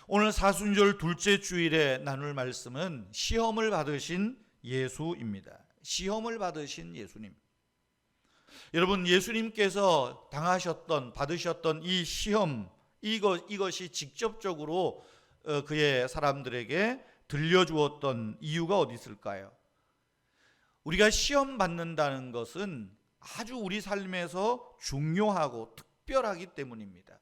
오늘 사순절 둘째 주일에 나눌 말씀은 시험을 받으신 예수입니다. 시험을 받으신 예수님. 여러분, 예수님께서 받으셨던 이 시험, 이것이 직접적으로 그의 사람들에게 들려주었던 이유가 어디 있을까요? 우리가 시험 받는다는 것은 아주 우리 삶에서 중요하고 특별하기 때문입니다.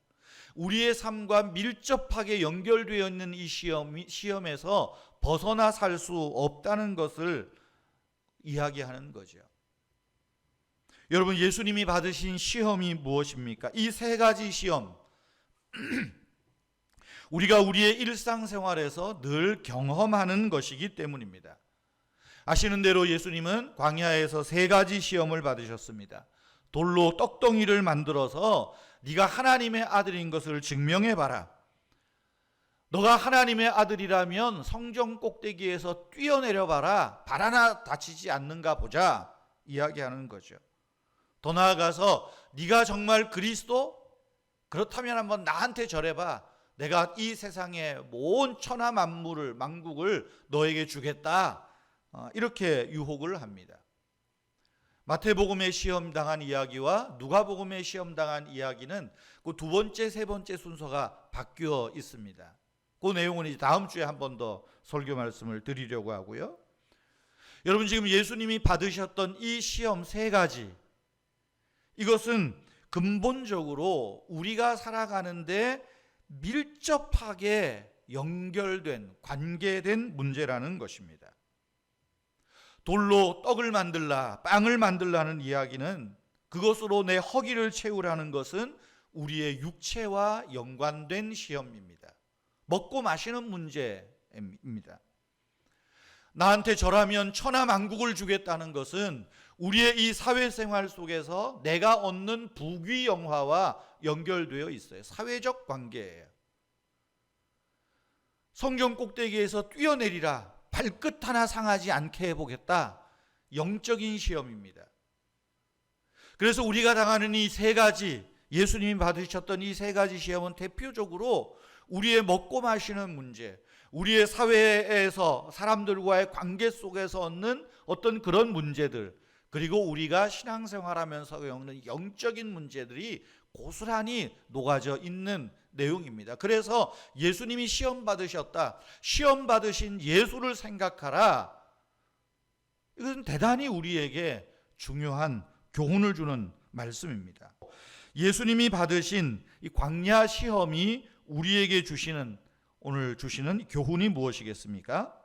우리의 삶과 밀접하게 연결되어 있는 이 시험에서 벗어나 살 수 없다는 것을 이야기하는 거죠. 여러분, 예수님이 받으신 시험이 무엇입니까? 이 세 가지 시험, 우리가 우리의 일상생활에서 늘 경험하는 것이기 때문입니다. 아시는 대로 예수님은 광야에서 세 가지 시험을 받으셨습니다. 돌로 떡덩이를 만들어서 네가 하나님의 아들인 것을 증명해봐라. 너가 하나님의 아들이라면 성전 꼭대기에서 뛰어내려봐라. 발 하나 다치지 않는가 보자. 이야기하는 거죠. 더 나아가서 네가 정말 그리스도? 그렇다면 한번 나한테 절해봐. 내가 이 세상의 온 천하 만국을 너에게 주겠다. 이렇게 유혹을 합니다. 마태복음에 시험당한 이야기와 누가복음에 시험당한 이야기는 그 두 번째, 세 번째 순서가 바뀌어 있습니다. 그 내용은 이제 다음 주에 한 번 더 설교 말씀을 드리려고 하고요. 여러분, 지금 예수님이 받으셨던 이 시험 세 가지, 이것은 근본적으로 우리가 살아가는데 밀접하게 연결된, 관계된 문제라는 것입니다. 돌로 떡을 만들라, 빵을 만들라는 이야기는, 그것으로 내 허기를 채우라는 것은 우리의 육체와 연관된 시험입니다. 먹고 마시는 문제입니다. 나한테 절하면 천하 만국을 주겠다는 것은 우리의 이 사회생활 속에서 내가 얻는 부귀영화와 연결되어 있어요. 사회적 관계예요. 성경 꼭대기에서 뛰어내리라, 발끝 하나 상하지 않게 해보겠다. 영적인 시험입니다. 그래서 우리가 당하는 이 세 가지, 예수님이 받으셨던 이 세 가지 시험은 대표적으로 우리의 먹고 마시는 문제, 우리의 사회에서 사람들과의 관계 속에서 얻는 어떤 그런 문제들, 그리고 우리가 신앙생활하면서 겪는 영적인 문제들이 고스란히 녹아져 있는 내용입니다. 그래서 예수님이 시험 받으셨다, 시험 받으신 예수를 생각하라, 이것은 대단히 우리에게 중요한 교훈을 주는 말씀입니다. 예수님이 받으신 이 광야 시험이 우리에게 오늘 주시는 교훈이 무엇이겠습니까?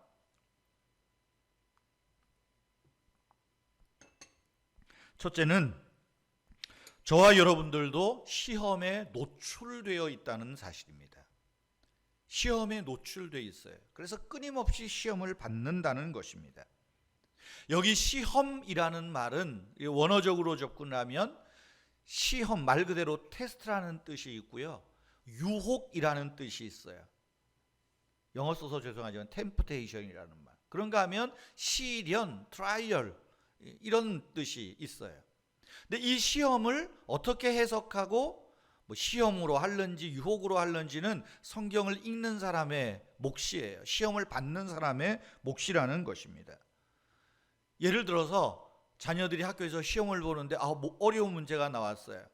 첫째는 저와 여러분들도 시험에 노출되어 있다는 사실입니다. 시험에 노출되어 있어요. 그래서 끊임없이 시험을 받는다는 것입니다. 여기 시험이라는 말은 원어적으로 접근하면 시험, 말 그대로 테스트라는 뜻이 있고요, 유혹이라는 뜻이 있어요. 영어 써서 죄송하지만 템프테이션이라는 말, 그런가 하면 시련, 트라이얼, 이런 뜻이 있어요. 근데 이 시험을 어떻게 해석하고 시험으로 할는지 유혹으로 할는지는 성경을 읽는 사람의 몫이에요. 시험을 받는 사람의 몫이라는 것입니다. 예를 들어서 자녀들이 학교에서 시험을 보는데 어려운 문제가 나왔어요.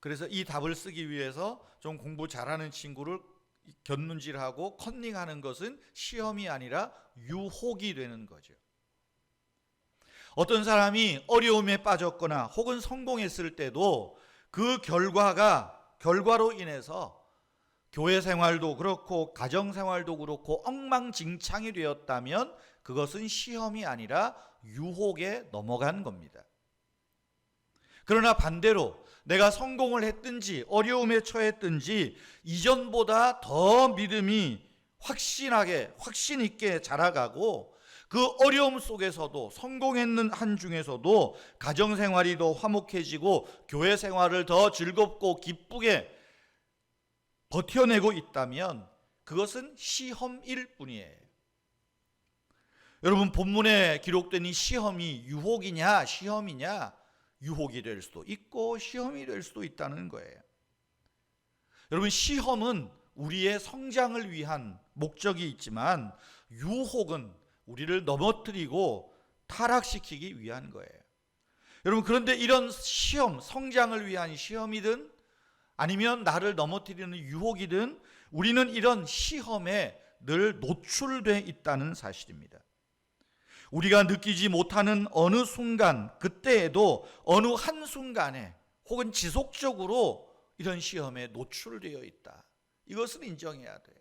그래서 이 답을 쓰기 위해서 좀 공부 잘하는 친구를 곁눈질하고 컨닝하는 것은 시험이 아니라 유혹이 되는 거죠. 어떤 사람이 어려움에 빠졌거나 혹은 성공했을 때도 그 결과로 인해서 교회 생활도 그렇고 가정 생활도 그렇고 엉망진창이 되었다면 그것은 시험이 아니라 유혹에 넘어간 겁니다. 그러나 반대로 내가 성공을 했든지 어려움에 처했든지 이전보다 더 믿음이 확신 있게 자라가고, 그 어려움 속에서도 성공했는 한 중에서도 가정생활이 더 화목해지고 교회 생활을 더 즐겁고 기쁘게 버텨내고 있다면 그것은 시험일 뿐이에요. 여러분, 본문에 기록된 이 시험이 유혹이냐 시험이냐, 유혹이 될 수도 있고 시험이 될 수도 있다는 거예요. 여러분, 시험은 우리의 성장을 위한 목적이 있지만 유혹은 우리를 넘어뜨리고 타락시키기 위한 거예요. 여러분, 그런데 이런 시험, 성장을 위한 시험이든 아니면 나를 넘어뜨리는 유혹이든 우리는 이런 시험에 늘 노출돼 있다는 사실입니다. 우리가 느끼지 못하는 어느 순간, 그때에도 어느 한순간에 혹은 지속적으로 이런 시험에 노출되어 있다. 이것을 인정해야 돼요.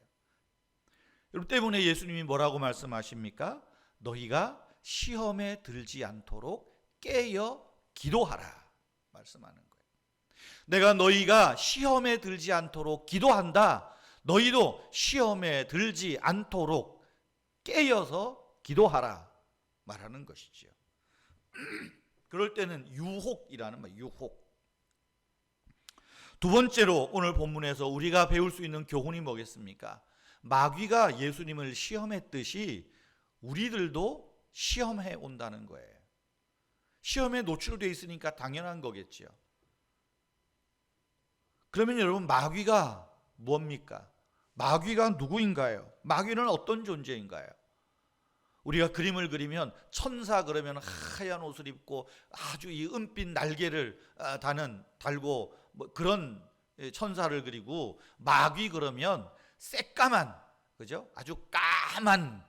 여러분, 때문에 예수님이 뭐라고 말씀하십니까? 너희가 시험에 들지 않도록 깨어 기도하라 말씀하는 거예요. 내가 너희가 시험에 들지 않도록 기도한다. 너희도 시험에 들지 않도록 깨어서 기도하라 말하는 것이죠. 그럴 때는 유혹이라는 말, 유혹. 두 번째로 오늘 본문에서 우리가 배울 수 있는 교훈이 뭐겠습니까? 마귀가 예수님을 시험했듯이 우리들도 시험해 온다는 거예요. 시험에 노출되어 있으니까 당연한 거겠죠. 그러면 여러분, 마귀가 뭡니까? 마귀가 누구인가요? 마귀는 어떤 존재인가요? 우리가 그림을 그리면 천사 그러면 하얀 옷을 입고 아주 이 은빛 날개를 달고 뭐 그런 천사를 그리고, 마귀 그러면 새까만, 그죠? 아주 까만,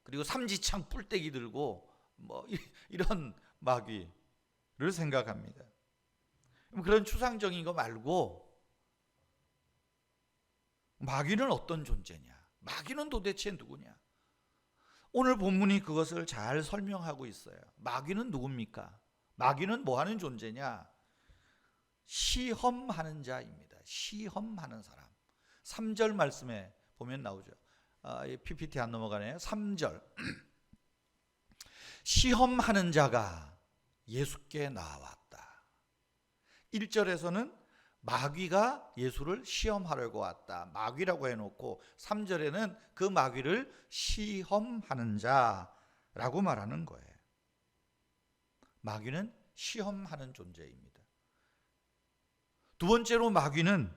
그리고 삼지창 뿔떼기 들고 뭐 이런 마귀를 생각합니다. 그런 추상적인 거 말고 마귀는 어떤 존재냐? 마귀는 도대체 누구냐? 오늘 본문이 그것을 잘 설명하고 있어요. 마귀는 누굽니까? 마귀는 뭐 하는 존재냐? 시험하는 자입니다. 시험하는 사람. 3절 말씀에 보면 나오죠. PPT 안 넘어가네요. 3절. 시험하는 자가 예수께 나왔다. 1절에서는 마귀가 예수를 시험하려고 왔다. 마귀라고 해놓고 3절에는 그 마귀를 시험하는 자라고 말하는 거예요. 마귀는 시험하는 존재입니다. 두 번째로 마귀는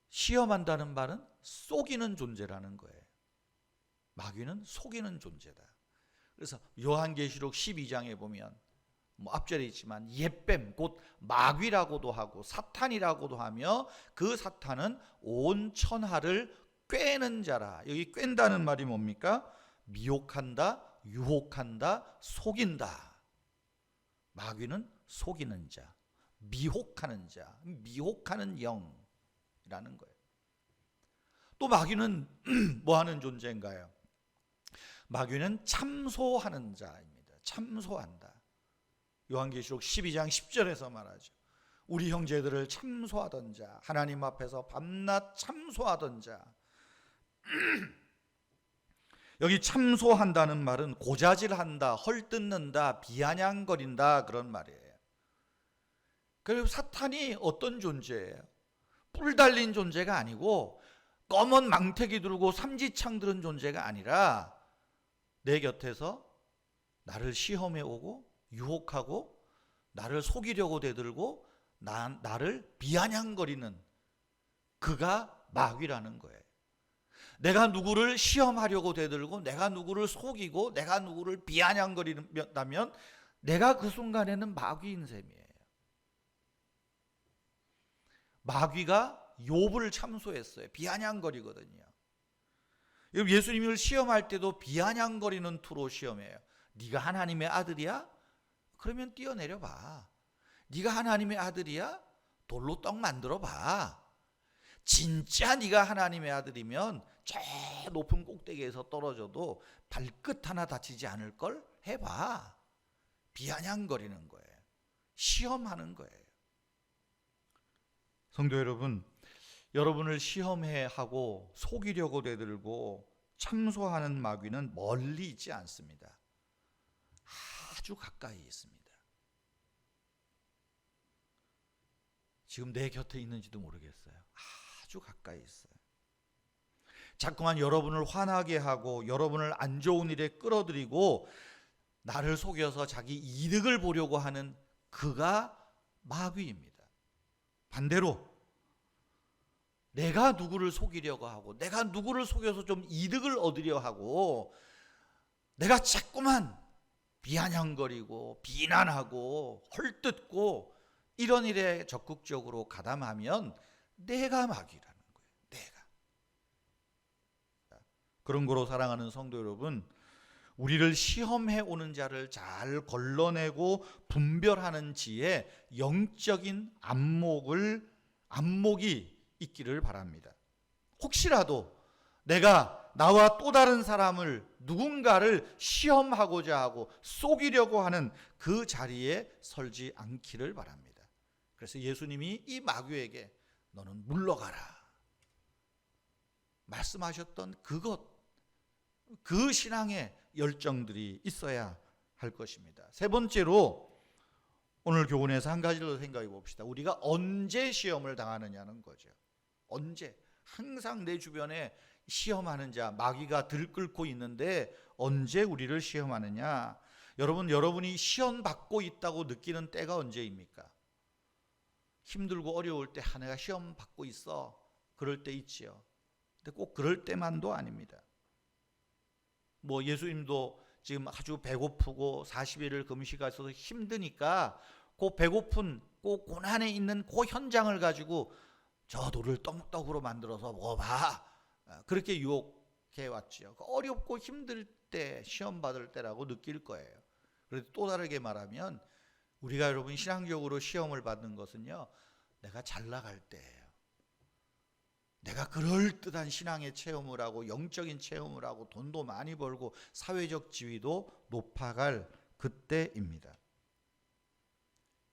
시험한다는 말은 속이는 존재라는 거예요. 마귀는 속이는 존재다. 그래서 요한계시록 12장에 보면 앞절에 있지만 옛뱀 곧 마귀라고도 하고 사탄이라고도 하며 그 사탄은 온 천하를 꿰는 자라. 여기 꿰다는 말이 뭡니까? 미혹한다, 유혹한다, 속인다. 마귀는 속이는 자, 미혹하는 자, 미혹하는 영이라는 거예요. 또 마귀는 뭐 하는 존재인가요? 마귀는 참소하는 자입니다. 참소한다. 요한계시록 12장 10절에서 말하죠. 우리 형제들을 참소하던 자, 하나님 앞에서 밤낮 참소하던 자. 여기 참소한다는 말은 고자질한다, 헐뜯는다, 비아냥거린다 그런 말이에요. 그리고 사탄이 어떤 존재예요? 뿔 달린 존재가 아니고 검은 망태기 들고 삼지창 들은 존재가 아니라 내 곁에서 나를 시험해 오고 유혹하고 나를 속이려고 대들고 나를 비아냥거리는 그가 마귀라는 거예요. 내가 누구를 시험하려고 대들고 내가 누구를 속이고 내가 누구를 비아냥거린다면 내가 그 순간에는 마귀인 셈이에요. 마귀가 욥을 참소했어요. 비아냥거리거든요. 예수님을 시험할 때도 비아냥거리는 투로 시험해요. 네가 하나님의 아들이야? 그러면 뛰어내려 봐. 네가 하나님의 아들이야? 돌로 떡 만들어 봐. 진짜 네가 하나님의 아들이면 저 높은 꼭대기에서 떨어져도 발끝 하나 다치지 않을 걸 해봐. 비아냥거리는 거예요. 시험하는 거예요. 성도 여러분, 여러분을 시험해 하고 속이려고 대들고 참소하는 마귀는 멀리 있지 않습니다. 아주 가까이 있습니다. 지금 내 곁에 있는지도 모르겠어요. 아주 가까이 있어요. 자꾸만 여러분을 화나게 하고 여러분을 안 좋은 일에 끌어들이고 나를 속여서 자기 이득을 보려고 하는 그가 마귀입니다. 반대로 내가 누구를 속이려고 하고 내가 누구를 속여서 좀 이득을 얻으려 하고 내가 자꾸만 비아냥거리고 비난하고 헐뜯고 이런 일에 적극적으로 가담하면 내가 마귀라는 거예요. 내가. 그런 거로 사랑하는 성도 여러분, 우리를 시험해 오는 자를 잘 걸러내고 분별하는 지혜, 영적인 안목이 있기를 바랍니다. 혹시라도 내가 나와 또 다른 사람을 누군가를 시험하고자 하고 속이려고 하는 그 자리에 설지 않기를 바랍니다. 그래서 예수님이 이 마귀에게 너는 물러가라 말씀하셨던 그 신앙의 열정들이 있어야 할 것입니다. 세 번째로 오늘 교훈에서 한 가지를 생각해 봅시다. 우리가 언제 시험을 당하느냐는 거죠. 언제? 항상 내 주변에 시험하는 자, 마귀가 들끓고 있는데 언제 우리를 시험하느냐? 여러분이 시험 받고 있다고 느끼는 때가 언제입니까? 힘들고 어려울 때 내가 시험 받고 있어. 그럴 때 있지요. 근데 꼭 그럴 때만도 아닙니다. 예수님도 지금 아주 배고프고 40일을 금식하셔서 힘드니까 그 배고픈 그 고난에 있는 그 현장을 가지고 저 돌을 떡으로 만들어서 먹어봐. 그렇게 유혹해 왔죠. 어렵고 힘들 때, 시험 받을 때라고 느낄 거예요. 그래도 또 다르게 말하면 우리가 여러분 신앙적으로 시험을 받는 것은요, 내가 잘 나갈 때예요. 내가 그럴듯한 신앙의 체험을 하고 영적인 체험을 하고 돈도 많이 벌고 사회적 지위도 높아갈 그때입니다.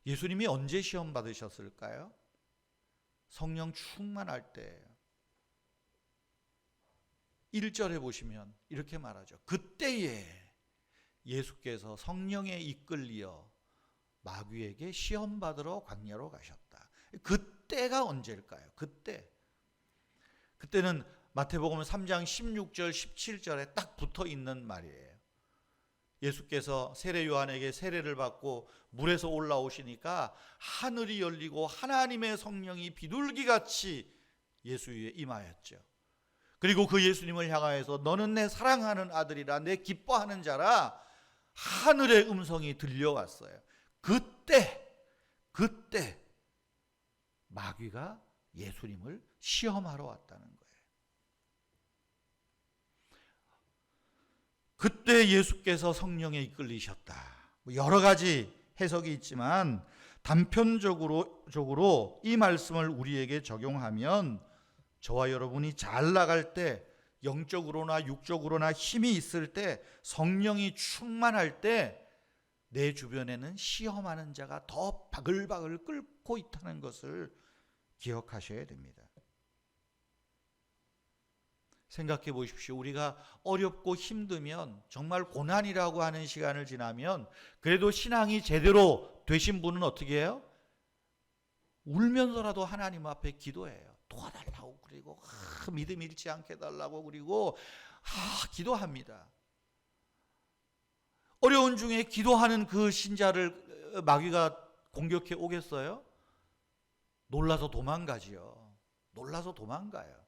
예수님이 언제 시험 받으셨을까요? 성령 충만할 때예요. 1절에 보시면 이렇게 말하죠. 그때에 예수께서 성령에 이끌리어 마귀에게 시험 받으러 광야로 가셨다. 그때가 언제일까요? 그때는 마태복음 3장 16절 17절에 딱 붙어 있는 말이에요. 예수께서 세례 요한에게 세례를 받고 물에서 올라오시니까 하늘이 열리고 하나님의 성령이 비둘기같이 예수 위에 임하였죠. 그리고 그 예수님을 향하여서 너는 내 사랑하는 아들이라 내 기뻐하는 자라 하늘의 음성이 들려왔어요. 그때 마귀가 예수님을 시험하러 왔다는 거예요. 그때 예수께서 성령에 이끌리셨다. 여러 가지 해석이 있지만 단편적으로 이 말씀을 우리에게 적용하면 저와 여러분이 잘 나갈 때, 영적으로나 육적으로나 힘이 있을 때, 성령이 충만할 때 내 주변에는 시험하는 자가 더 바글바글 끓고 있다는 것을 기억하셔야 됩니다. 생각해 보십시오. 우리가 어렵고 힘들면, 정말 고난이라고 하는 시간을 지나면 그래도 신앙이 제대로 되신 분은 어떻게 해요? 울면서라도 하나님 앞에 기도해요. 도와달라고, 그리고 믿음 잃지 않게 해달라고, 그리고 기도합니다. 어려운 중에 기도하는 그 신자를 마귀가 공격해 오겠어요? 놀라서 도망가지요. 놀라서 도망가요.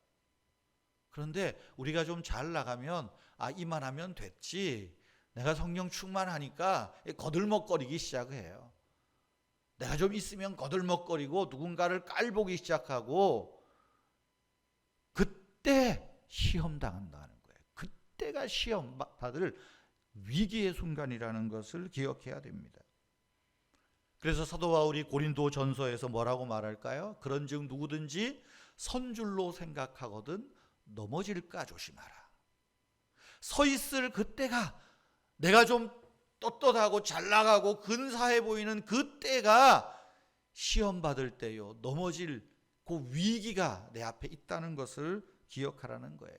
그런데 우리가 좀 잘 나가면 이만하면 됐지. 내가 성령 충만하니까 거들먹거리기 시작해요. 내가 좀 있으면 거들먹거리고 누군가를 깔보기 시작하고 그때 시험 당한다는 거예요. 그때가 시험 받을 위기의 순간이라는 것을 기억해야 됩니다. 그래서 사도 바울이 고린도 전서에서 뭐라고 말할까요? 그런즉 누구든지 선줄로 생각하거든 넘어질까 조심하라. 서 있을 그때가, 내가 좀 떳떳하고 잘 나가고 근사해 보이는 그때가 시험 받을 때요. 넘어질 그 위기가 내 앞에 있다는 것을 기억하라는 거예요.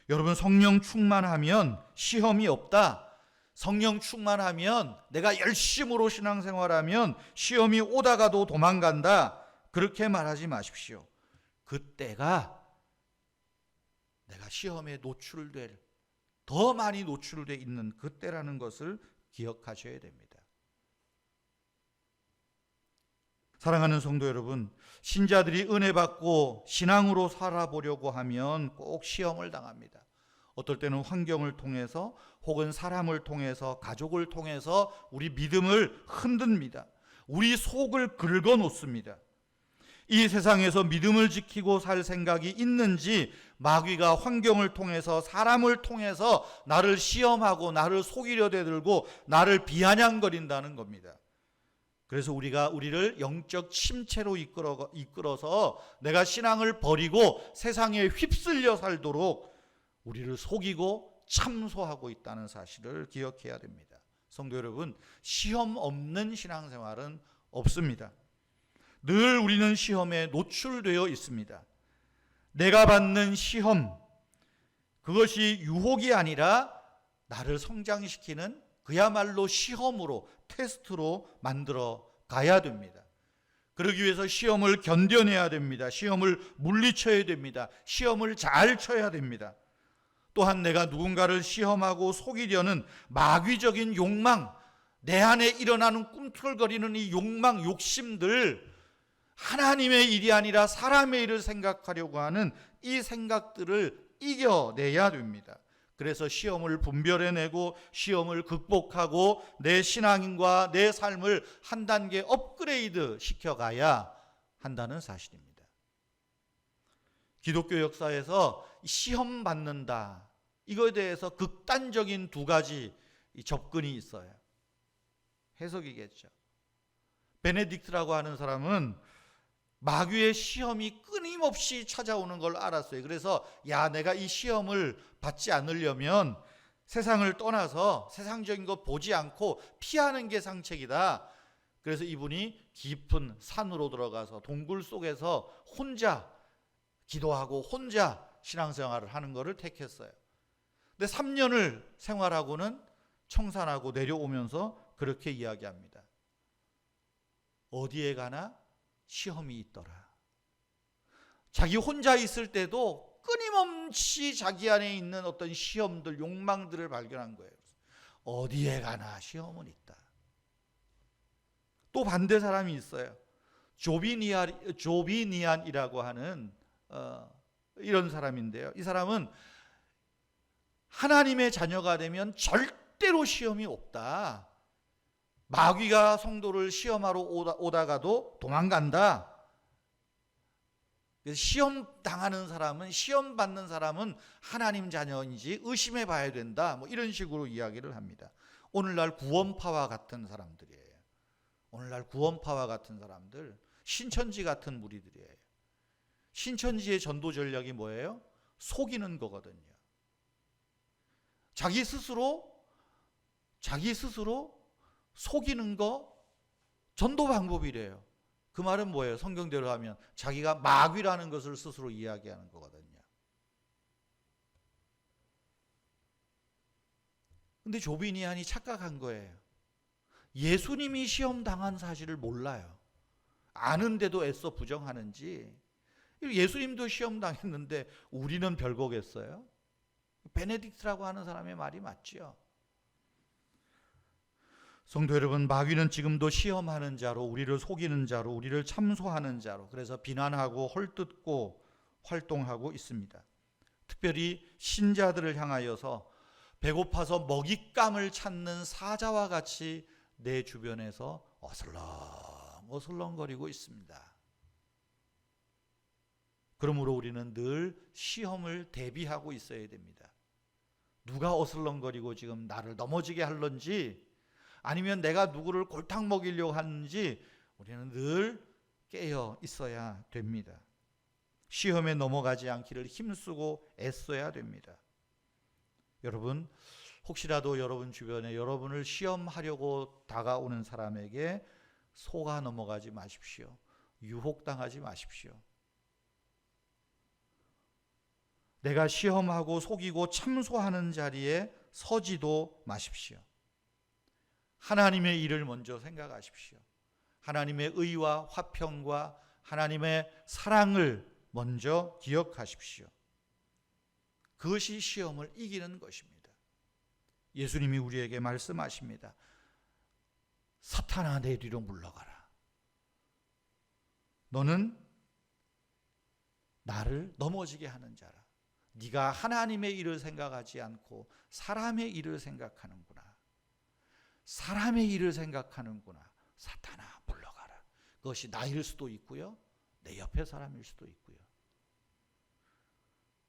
여러분, 성령 충만하면 시험이 없다. 성령 충만하면 내가 열심으로 신앙생활하면 시험이 오다가도 도망간다. 그렇게 말하지 마십시오. 그때가 내가 시험에 더 많이 노출되어 있는 그때라는 것을 기억하셔야 됩니다. 사랑하는 성도 여러분, 신자들이 은혜 받고 신앙으로 살아보려고 하면 꼭 시험을 당합니다. 어떨 때는 환경을 통해서 혹은 사람을 통해서 가족을 통해서 우리 믿음을 흔듭니다. 우리 속을 긁어놓습니다. 이 세상에서 믿음을 지키고 살 생각이 있는지 마귀가 환경을 통해서 사람을 통해서 나를 시험하고 나를 속이려 대들고 나를 비아냥거린다는 겁니다. 그래서 우리를 영적 침체로 이끌어서 내가 신앙을 버리고 세상에 휩쓸려 살도록 우리를 속이고 참소하고 있다는 사실을 기억해야 됩니다. 성도 여러분, 시험 없는 신앙생활은 없습니다. 늘 우리는 시험에 노출되어 있습니다. 내가 받는 시험, 그것이 유혹이 아니라 나를 성장시키는 그야말로 시험으로, 테스트로 만들어 가야 됩니다. 그러기 위해서 시험을 견뎌내야 됩니다. 시험을 물리쳐야 됩니다. 시험을 잘 쳐야 됩니다. 또한 내가 누군가를 시험하고 속이려는 마귀적인 욕망, 내 안에 일어나는 꿈틀거리는 이 욕망, 욕심들, 하나님의 일이 아니라 사람의 일을 생각하려고 하는 이 생각들을 이겨내야 됩니다. 그래서 시험을 분별해내고 시험을 극복하고 내 신앙과 내 삶을 한 단계 업그레이드 시켜가야 한다는 사실입니다. 기독교 역사에서 시험 받는다, 이거에 대해서 극단적인 두 가지 접근이 있어요. 해석이겠죠. 베네딕트라고 하는 사람은 마귀의 시험이 끊임없이 찾아오는 걸 알았어요. 그래서 내가 이 시험을 받지 않으려면 세상을 떠나서 세상적인 거 보지 않고 피하는 게 상책이다. 그래서 이분이 깊은 산으로 들어가서 동굴 속에서 혼자 기도하고 혼자 신앙생활을 하는 것을 택했어요. 근데 3년을 생활하고는 청산하고 내려오면서 그렇게 이야기합니다. 어디에 가나 시험이 있더라. 자기 혼자 있을 때도 끊임없이 자기 안에 있는 어떤 시험들, 욕망들을 발견한 거예요. 어디에 가나 시험은 있다. 또 반대 사람이 있어요. 조비니안이라고 하는 이런 사람인데요. 이 사람은 하나님의 자녀가 되면 절대로 시험이 없다. 마귀가 성도를 시험하러 오다가도 도망간다. 시험 당하는 사람은, 시험 받는 사람은 하나님 자녀인지 의심해 봐야 된다. 이런 식으로 이야기를 합니다. 오늘날 구원파와 같은 사람들이에요. 오늘날 구원파와 같은 사람들, 신천지 같은 무리들이에요. 신천지의 전도 전략이 뭐예요? 속이는 거거든요. 자기 스스로 속이는 거 전도 방법이래요. 그 말은 뭐예요? 성경대로 하면 자기가 마귀라는 것을 스스로 이야기하는 거거든요. 근데 조비니안이 착각한 거예요. 예수님이 시험 당한 사실을 몰라요. 아는데도 애써 부정하는지. 예수님도 시험 당했는데 우리는 별거겠어요? 베네딕트라고 하는 사람의 말이 맞죠. 성도 여러분, 마귀는 지금도 시험하는 자로, 우리를 속이는 자로, 우리를 참소하는 자로, 그래서 비난하고 헐뜯고 활동하고 있습니다. 특별히 신자들을 향하여서 배고파서 먹잇감을 찾는 사자와 같이 내 주변에서 어슬렁거리고 있습니다. 그러므로 우리는 늘 시험을 대비하고 있어야 됩니다. 누가 어슬렁거리고 지금 나를 넘어지게 할런지, 아니면 내가 누구를 골탕 먹이려고 하는지 우리는 늘 깨어 있어야 됩니다. 시험에 넘어가지 않기를 힘쓰고 애써야 됩니다. 여러분, 혹시라도 여러분 주변에 여러분을 시험하려고 다가오는 사람에게 속아 넘어가지 마십시오. 유혹당하지 마십시오. 내가 시험하고 속이고 참소하는 자리에 서지도 마십시오. 하나님의 일을 먼저 생각하십시오. 하나님의 의와 화평과 하나님의 사랑을 먼저 기억하십시오. 그것이 시험을 이기는 것입니다. 예수님이 우리에게 말씀하십니다. 사탄아, 내 뒤로 물러가라. 너는 나를 넘어지게 하는 자라. 네가 하나님의 일을 생각하지 않고 사람의 일을 생각하는구나. 사람의 일을 생각하는구나. 사탄아, 물러가라. 그것이 나일 수도 있고요, 내 옆에 사람일 수도 있고요.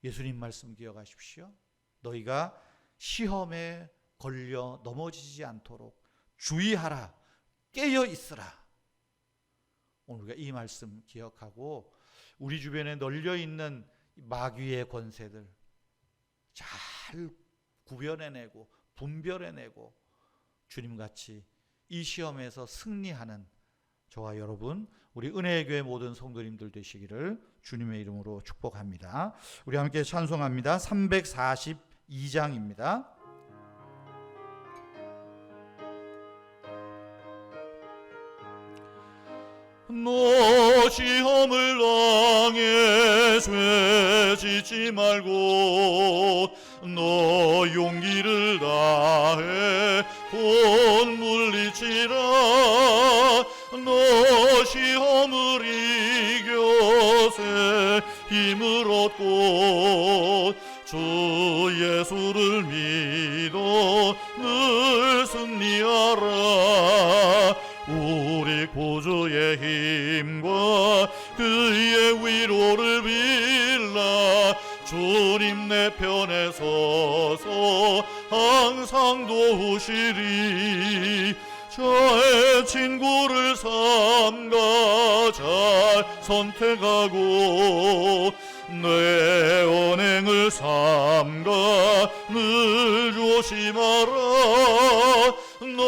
예수님 말씀 기억하십시오. 너희가 시험에 걸려 넘어지지 않도록 주의하라. 깨어 있으라. 오늘 우리가 이 말씀 기억하고 우리 주변에 널려 있는 마귀의 권세들 잘 구별해내고 분별해내고 주님같이 이 시험에서 승리하는 저와 여러분, 우리 은혜의 교회 모든 성도님들 되시기를 주님의 이름으로 축복합니다. 우리 함께 찬송합니다. 342장입니다. 너 시험을 당해 죄 짓지 말고 너 용기를 다해 곧 물리치라. 너 시험을 이겨세 힘을 얻고 주 예수를 믿어 늘 승리하라. 우리 구주의 힘과 그의 위로를 빌라. 주님 내 편에 서서 항상 도우시리. 저의 친구를 삼가 잘 선택하고 내 언행을 삼가 늘 조심하라. 너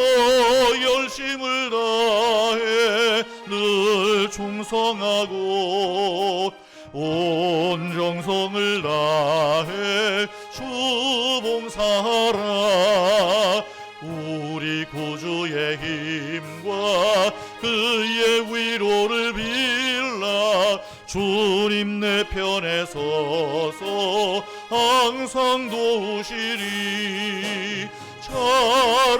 열심을 다해 늘 충성하고 온 정성을 다해 주 봉사하라. 우리 구주의 힘과 그의 위로를 빌라. 주님 내 편에 서서 항상 도우시리. 잘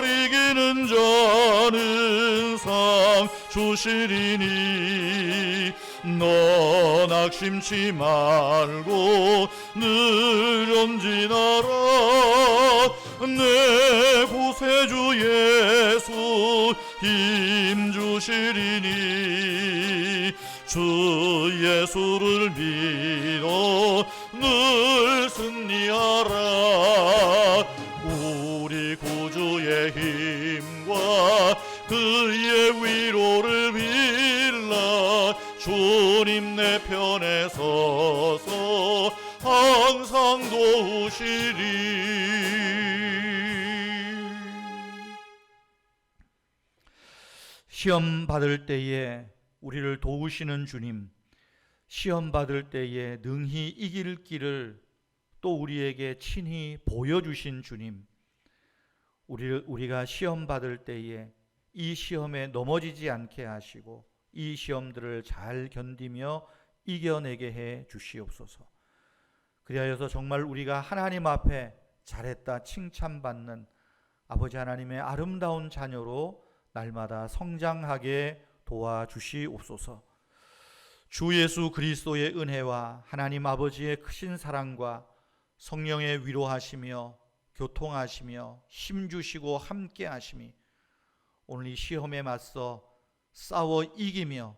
이기는 자는 상 주시리니 너 낙심치 말고 늘 전진하라. 내 구세주 예수 힘 주시리니 주 예수를 믿어 늘 승리하라. 우리 구주의 힘과 그의 위로를 빌라. 주님 내 편에 서서 항상 도우시리. 시험 받을 때에 우리를 도우시는 주님, 시험 받을 때에 능히 이길 길을 또 우리에게 친히 보여주신 주님, 우리가 시험 받을 때에 이 시험에 넘어지지 않게 하시고 이 시험들을 잘 견디며 이겨내게 해 주시옵소서. 그리하여서 정말 우리가 하나님 앞에 잘했다 칭찬받는 아버지 하나님의 아름다운 자녀로 날마다 성장하게 도와주시옵소서. 주 예수 그리스도의 은혜와 하나님 아버지의 크신 사랑과 성령의 위로하시며 교통하시며 힘주시고 함께하심이 오늘 이 시험에 맞서 싸워 이기며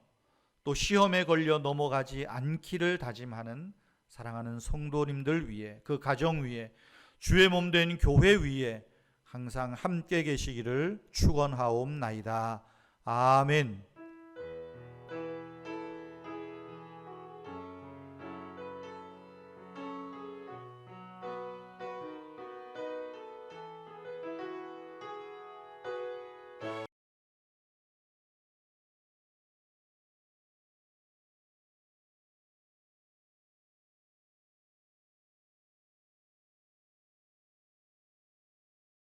또 시험에 걸려 넘어가지 않기를 다짐하는 사랑하는 성도님들 위해, 그 가정 위에, 주의 몸 된 교회 위에 항상 함께 계시기를 축원하옵나이다. 아멘.